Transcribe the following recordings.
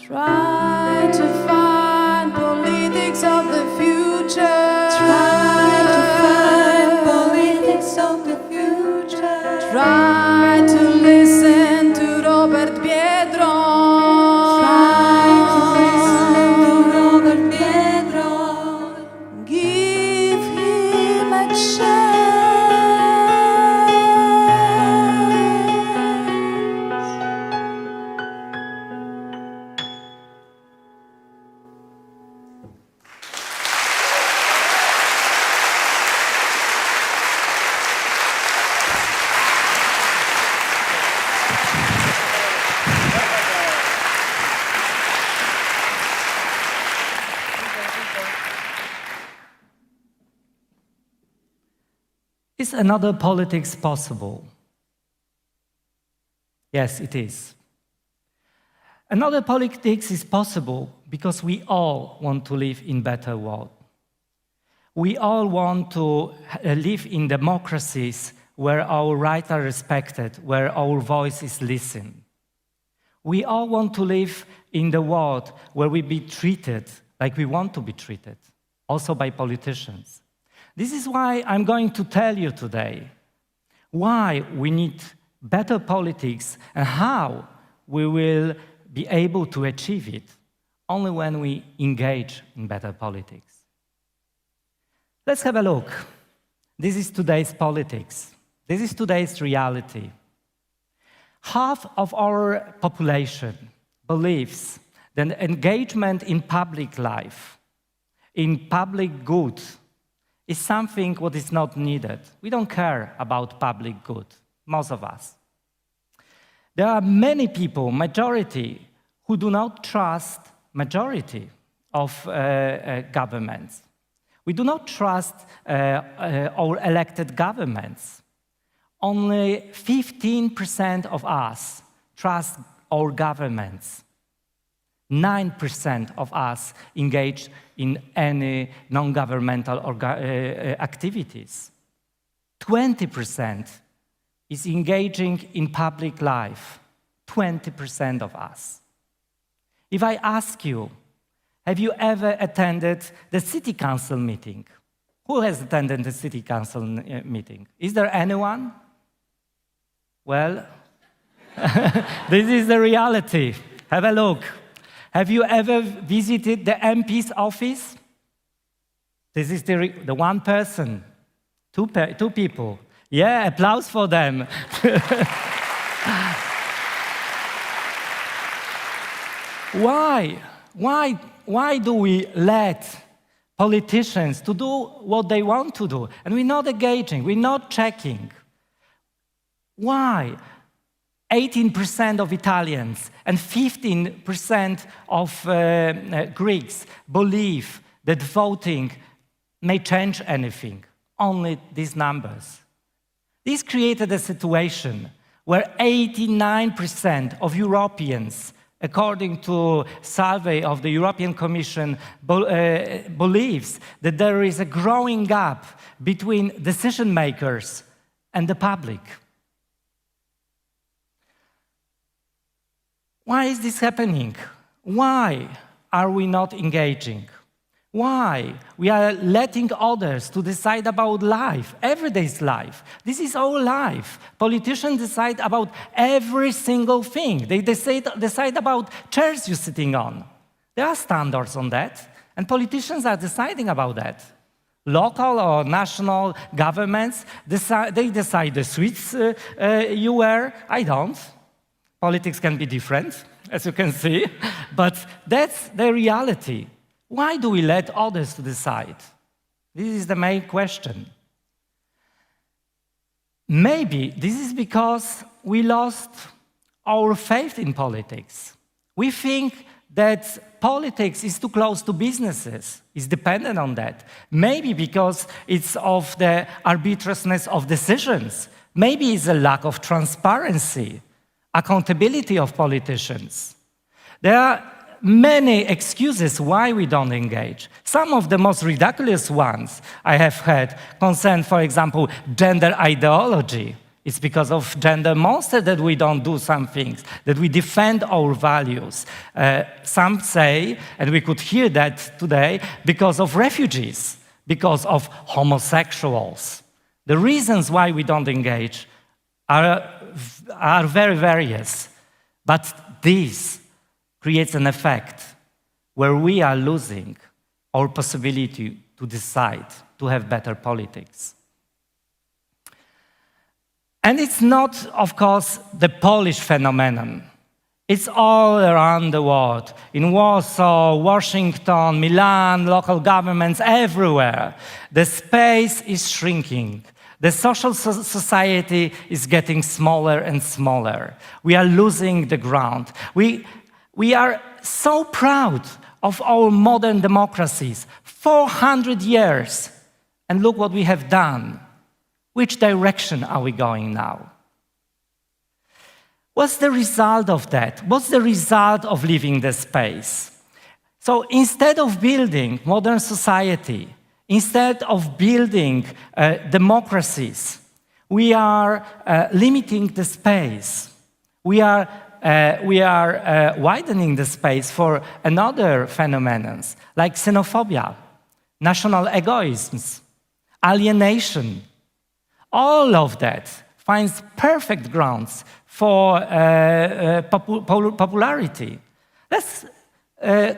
Try to find politics of the future. Try to find politics of the future. Try to listen to Robert Biedroń. Try to listen to Robert Biedroń. Give him a chance. Is another politics possible? Yes, it is. Another politics is possible because we all want to live in a better world. We all want to live in democracies where our rights are respected, where our voice is listened. We all want to live in the world where we be treated like we want to be treated, also by politicians. This is why I'm going to tell you today why we need better politics and how we will be able to achieve it only when we engage in better politics. Let's have a look. This is today's politics. This is today's reality. Half of our population believes that engagement in public life, in public good, is something what is not needed. We don't care about public good, most of us. There are many people, majority, who do not trust majority of governments. We do not trust our elected governments. Only 15% of us trust our governments. 9% of us engage in any non-governmental activities. 20% is engaging in public life. 20% of us. If I ask you, have you ever attended the city council meeting? Who has attended the city council meeting? Is there anyone? Well, this is the reality. Have a look. Have you ever visited the MP's office? This is the one person, two people. Yeah, applause for them. Why do we let politicians to do what they want to do? And we're not engaging, we're not checking. Why? 18% of Italians and 15% of Greeks believe that voting may change anything, only these numbers. This created a situation where 89% of Europeans, according to a survey of the European Commission, believes that there is a growing gap between decision makers and the public. Why is this happening? Why are we not engaging? Why we are letting others to decide about life, everyday's life? This is our life. Politicians decide about every single thing. They decide about chairs you're sitting on. There are standards on that, and politicians are deciding about that. Local or national governments, they decide the suits you wear. I don't. Politics can be different, as you can see, but that's the reality. Why do we let others to decide? This is the main question. Maybe this is because we lost our faith in politics. We think that politics is too close to businesses, is dependent on that. Maybe because it's of the arbitrariness of decisions. Maybe it's a lack of transparency, accountability of politicians. There are many excuses why we don't engage. Some of the most ridiculous ones I have heard concern, for example, gender ideology. It's because of gender monster that we don't do some things, that we defend our values. Some say, and we could hear that today, because of refugees, because of homosexuals. The reasons why we don't engage are very various, but this creates an effect where we are losing our possibility to decide, to have better politics. And it's not, of course, the Polish phenomenon. It's all around the world. In Warsaw, Washington, Milan, local governments, everywhere. The space is shrinking. The social society is getting smaller and smaller. We are losing the ground. We are so proud of our modern democracies. 400 years. And look what we have done. Which direction are we going now? What's the result of that? What's the result of leaving the space? So instead of building modern society, instead of building democracies, we are limiting the space. We are widening the space for another phenomenon, like xenophobia, national egoisms, alienation. All of that finds perfect grounds for popularity. Let's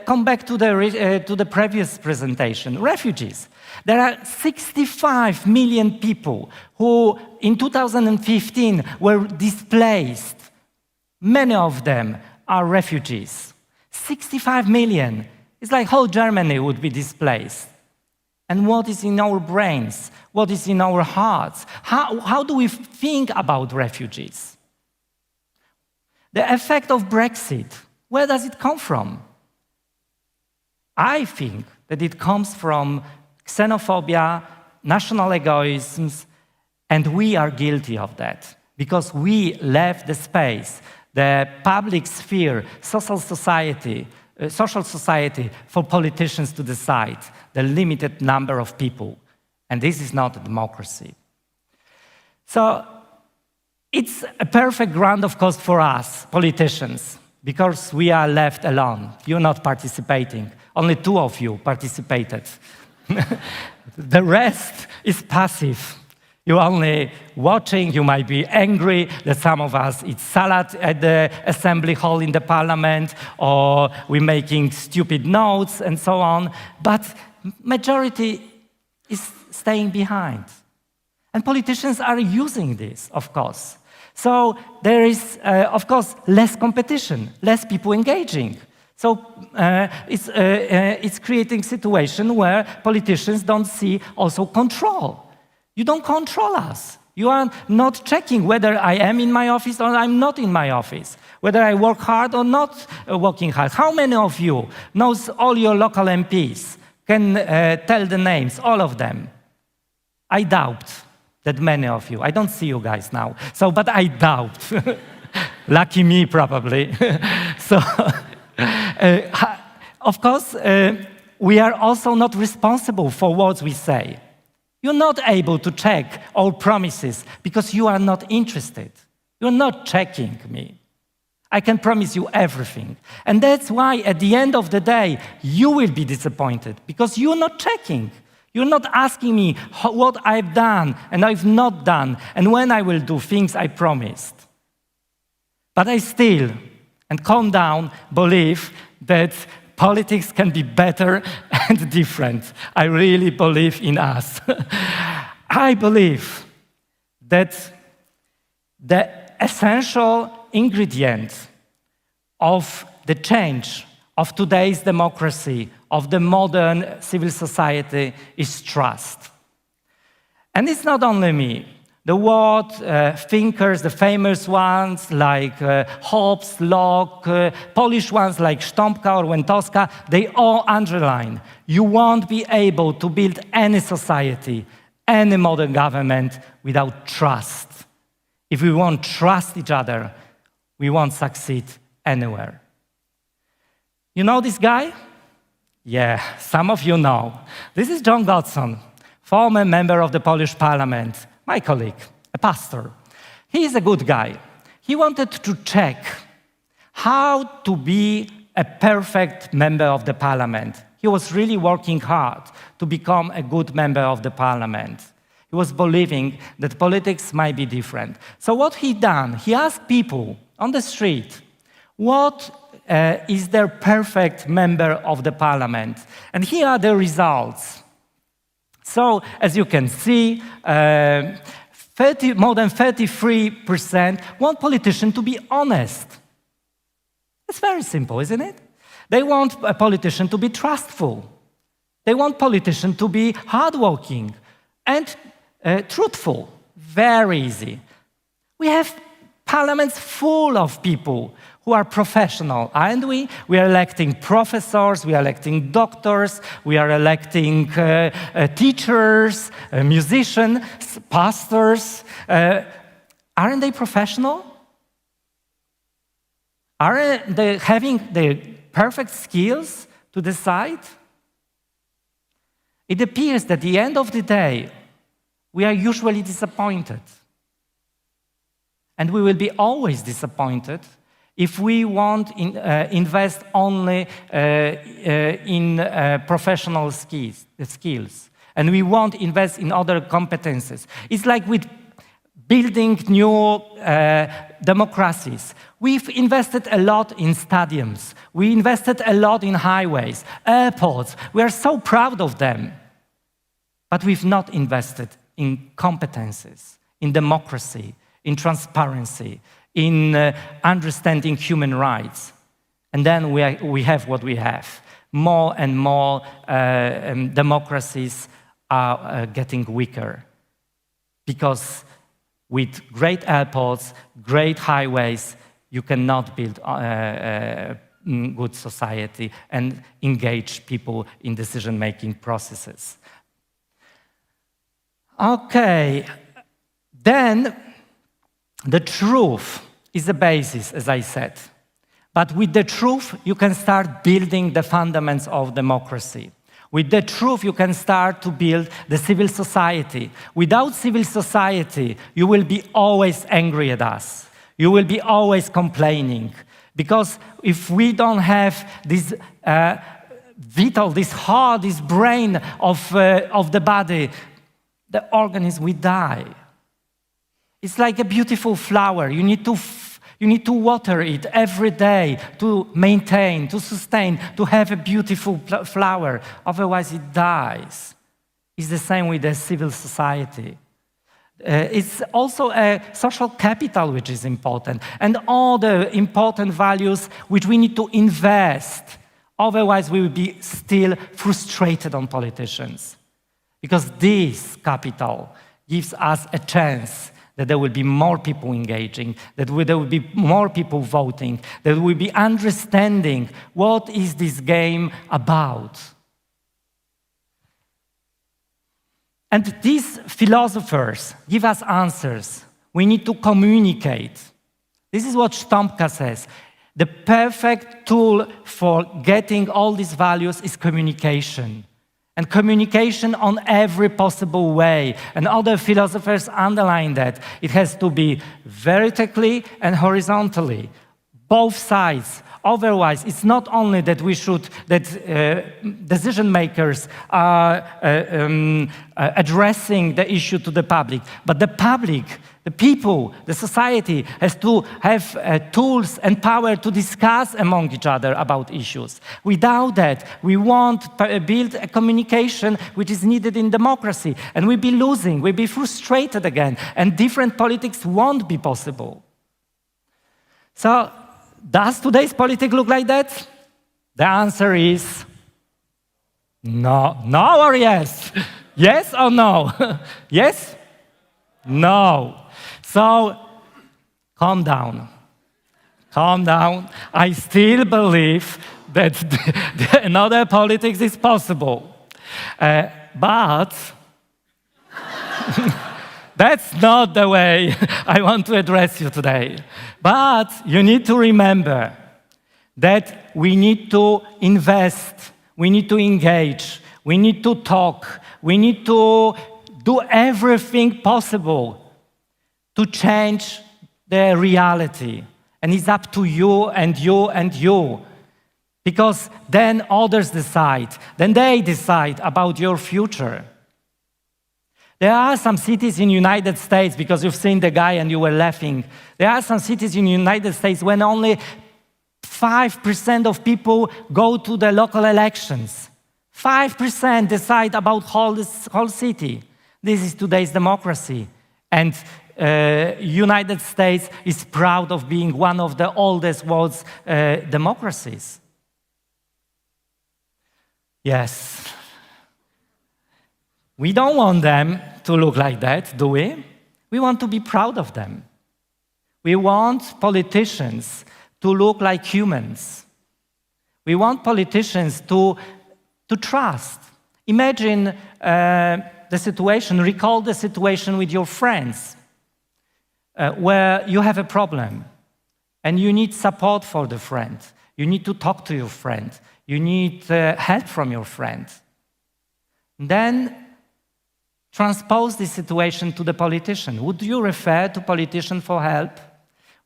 come back to the previous presentation, refugees. There are 65 million people who in 2015 were displaced. Many of them are refugees. 65 million. It's like whole Germany would be displaced. And what is in our brains? What is in our hearts? How do we think about refugees? The effect of Brexit, where does it come from? I think that it comes from xenophobia, national egoisms, and we are guilty of that because we left the space, the public sphere, social society for politicians to decide the limited number of people. And this is not a democracy. So it's a perfect ground, of course, for us, politicians, because we are left alone. You're not participating. Only 2 of you participated. The rest is passive. You're only watching. You might be angry that some of us eat salad at the assembly hall in the parliament, or we're making stupid notes and so on. But majority is staying behind. And politicians are using this, of course. So there is, of course, less competition, less people engaging. So it's creating a situation where politicians don't see also control. You don't control us. You are not checking whether I am in my office or I'm not in my office, whether I work hard or not working hard. How many of you knows all your local MPs, can tell the names, all of them? I doubt that many of you. I don't see you guys now, but I doubt. Lucky me, probably. So, of course, we are also not responsible for what we say. You're not able to check our promises because you are not interested. You're not checking me. I can promise you everything. And that's why at the end of the day, you will be disappointed because you're not checking. You're not asking me what I've done and I've not done and when I will do things I promised. But I still, and calm down, believe that politics can be better and different. I really believe in us. I believe that the essential ingredient of the change of today's democracy, of the modern civil society, is trust. And it's not only me. The world thinkers, the famous ones like Hobbes, Locke, Polish ones like Sztompka or Łętowska, they all underline, you won't be able to build any society, any modern government without trust. If we won't trust each other, we won't succeed anywhere. You know this guy? Yeah, some of you know. This is John Godson, former member of the Polish parliament, my colleague, a pastor. He is a good guy. He wanted to check how to be a perfect member of the parliament. He was really working hard to become a good member of the parliament. He was believing that politics might be different. So what he done, he asked people on the street, what is their perfect member of the parliament? And here are the results. So, as you can see, more than 33% want politicians to be honest. It's very simple, isn't it? They want a politician to be trustful. They want politicians to be hardworking and truthful. Very easy. We have parliaments full of people who are professional, aren't we? We are electing professors, we are electing doctors, we are electing teachers, musicians, pastors. Aren't they professional? Aren't they having the perfect skills to decide? It appears that at the end of the day, we are usually disappointed. And we will be always disappointed if we won't invest only in professional skills, and we won't invest in other competences. It's like with building new democracies. We've invested a lot in stadiums. We invested a lot in highways, airports. We are so proud of them. But we've not invested in competences, in democracy, in transparency, in understanding human rights. And then we have what we have. More and more democracies are getting weaker. Because with great airports, great highways, you cannot build good society and engage people in decision-making processes. Okay, then the truth is the basis, as I said. But with the truth, you can start building the fundamentals of democracy. With the truth, you can start to build the civil society. Without civil society, you will be always angry at us. You will be always complaining. Because if we don't have this vital, this heart, this brain of the body, the organism will die. It's like a beautiful flower. You need to water it every day to maintain, to sustain, to have a beautiful flower. Otherwise, it dies. It's the same with the civil society. It's also a social capital which is important, and all the important values which we need to invest. Otherwise, we will be still frustrated on politicians. Because this capital gives us a chance that there will be more people engaging, that there will be more people voting, that we will be understanding what is this game about. And these philosophers give us answers. We need to communicate. This is what Stompka says. The perfect tool for getting all these values is communication. And communication on every possible way. And other philosophers underline that. It has to be vertically and horizontally, both sides. Otherwise, it's not only that decision makers are addressing the issue to the public, but the public, the people, the society has to have tools and power to discuss among each other about issues. Without that, we won't build a communication which is needed in democracy, and we'll be losing, we'll be frustrated again, and different politics won't be possible. So, does today's politics look like that? The answer is no. No or yes? Yes or no? Yes? No. So, calm down. Calm down. I still believe that another politics is possible. But that's not the way I want to address you today. But you need to remember that we need to invest, we need to engage, we need to talk, we need to do everything possible to change the reality. And it's up to you and you and you. Because then others decide, then they decide about your future. There are some cities in the United States, because you've seen the guy and you were laughing. There are some cities in the United States when only 5% of people go to the local elections. 5% decide about whole city. This is today's democracy. And United States is proud of being one of the oldest world's democracies. Yes. We don't want them to look like that, do we? We want to be proud of them. We want politicians to look like humans. We want politicians to trust. Imagine the situation, recall the situation with your friends where you have a problem and you need support for the friend. You need to talk to your friend. You need help from your friend. Then transpose this situation to the politician. Would you refer to politician for help?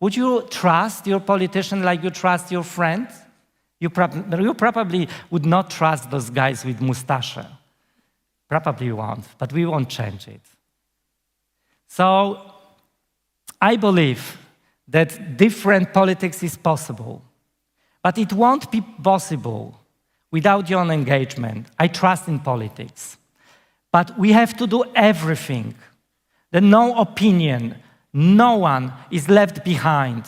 Would you trust your politician like you trust your friend? You probably would not trust those guys with mustache. Probably won't, but we won't change it. So I believe that different politics is possible, but it won't be possible without your engagement. I trust in politics, but we have to do everything, that no opinion, no one is left behind,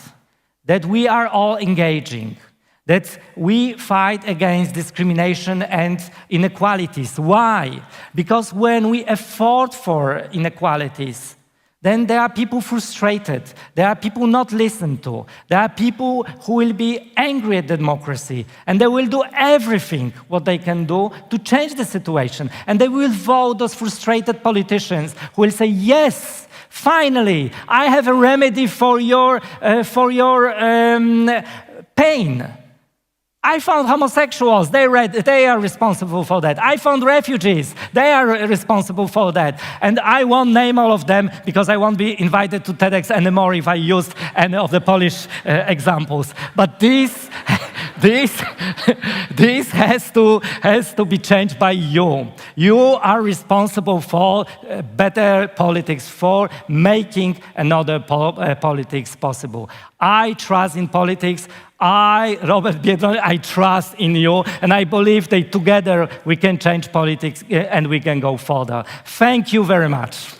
that we are all engaging, that we fight against discrimination and inequalities. Why? Because when we effort for inequalities, then there are people frustrated, there are people not listened to, there are people who will be angry at democracy, and they will do everything what they can do to change the situation. And they will vote those frustrated politicians who will say, yes, finally, I have a remedy for your pain. I found homosexuals, they are responsible for that. I found refugees, they are responsible for that. And I won't name all of them because I won't be invited to TEDx anymore if I used any of the Polish examples. But this has to be changed by you. You are responsible for better politics, for making another politics possible. I trust in politics. Robert Biedroń, I trust in you, and I believe that together we can change politics and we can go further. Thank you very much.